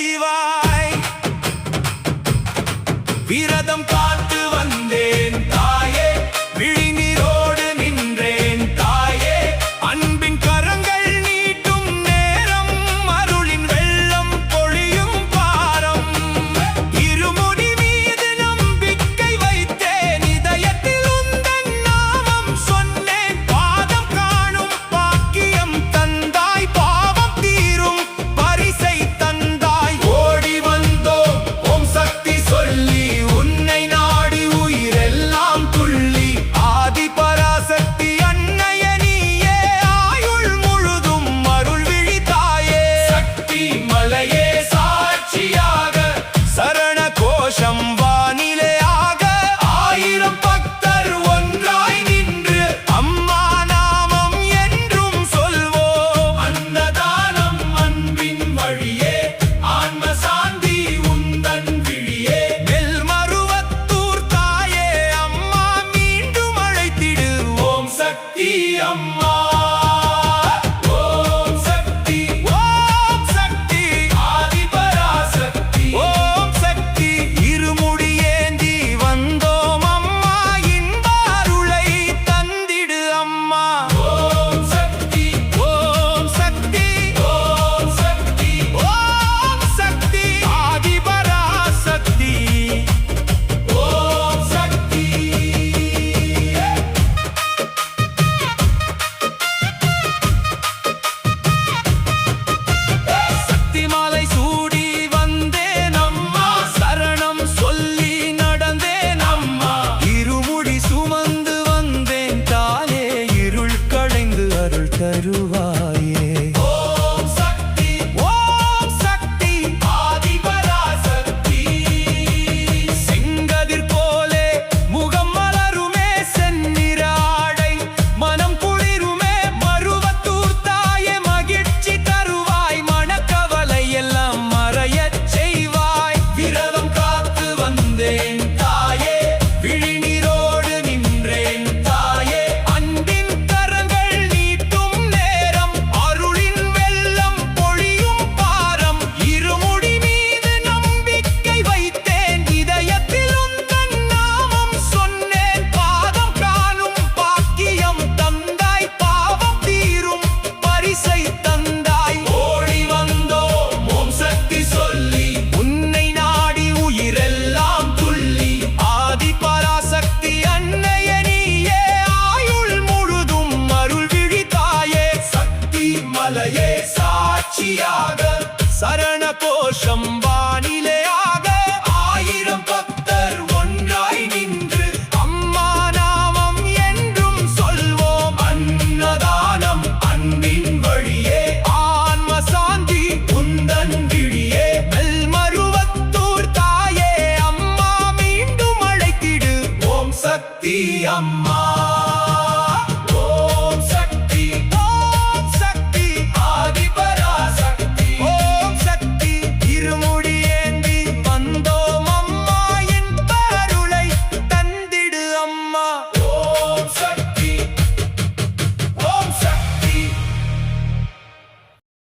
செய்வாய். விரதம் காத்து வந்தேன் தாயே, விழிநீரோடு நின்றேன் தாயே. அன்பின் கரங்கள் நீட்டும் நேரம், அருளின் வெள்ளம் பொழியும் பாரம். இருமுடி மீது நம்பிக்கை வைத்தேன், இதயத்தில் உந்தன் நாமம் சொன்னேன். பாதம் காணும் பாக்கியம் தந்தாய், பாவம் தீரும் பரிசை தந்தாய். ஓடி வந்தோம் ஓம் சக்தி சொல்லி, உன்னை நாடி உயிரெல்லாம் துள்ளி. ஆதி பராசக்தி அன்னைய நீயே, ஆயுள் முழுதும் அருள் விழித்தாயே. சக்தி மலையே சாட்சியாக, சரண கோஷம் வானிலே ஆக. 1000 பக்தர் ஒன்றாய் நின்று அம்மா நாமம் என்றும் சொல்வோம். அன்னதானம் அன்பின் வழியே, ஆன்ம சாந்தி உந்தன் விழியே. மேல்மருவத்தூர் தாயே அம்மா, மீண்டும் அழைத்திடு ஓம் சக்தி அம்மா. ஓம் சக்தி, ஓம் சக்தி, ஆதி பராசக்தி. ஓம் சக்தி, இருமுடி ஏந்தி வந்தோம் அம்மா, இன்ப அருளை தந்திடு அம்மா. ஓம் சக்தி, ஓம் சக்தி, ஓம் சக்தி, ஓம் சக்தி, ஆதி பராசக்தி. ஓம் சக்தி. சக்தி மாலை சூடி வந்தேன் அம்மா, சரணம் சொல்லி நடந்தேன் அம்மா. இருமுடி சுமந்து வந்தேன் தாயே, இருள் களைந்து அருள் தருவாயே. ஓம் சக்தி, ஓம் சக்தி, ஆதி பராசக்தி. செங்கதிர் போலே முகம் மலருமே, செந்நிற ஆடை மனம் குளிருமே. மருவத்தூர் தாயே மகிழ்ச்சி தருவாய், மனக்கவலை எல்லாம் மறையச் செய்வாய். விரதம் காத்து வந்தேன் தாயே, விழிநீரோடு நின்றேன் தாயே. அன்பின் கரங்கள் நீட்டும் நேரம், அருளின் வெள்ளம் பொழியும் பாரம். இருமுடி மீது நம்பிக்கை வைத்தேன், இதயத்தில் உந்தன் நாமம் சொன்னேன். பாதம் காணும் பாக்கியம் தந்தாய், பாவம் தீரும் பரிசை தந்தாய். ஓடி வந்தோம் ஓம் சக்தி சொல்லி, உன்னை நாடி உயிரெல்லாம் துள்ளி. ஆதி பராசக்தி அன்னைய நீயே, ஆயுள் முழுதும் அருள் விழித்தாயே. சக்தி மலையே சாட்சியாக, சரண கோஷம் வானிலே ஆக. 1000 பக்தர் ஒன்றாய் நின்று அம்மா நாமம் என்றும் சொல்வோம். அன்னதானம் அன்பின் வழியே, ஆன்ம சாந்தி உந்தன் விழியே. மேல்மருவத்தூர் தாயே அம்மா, மீண்டும் அழைத்திடு ஓம் சக்தி அம்மா.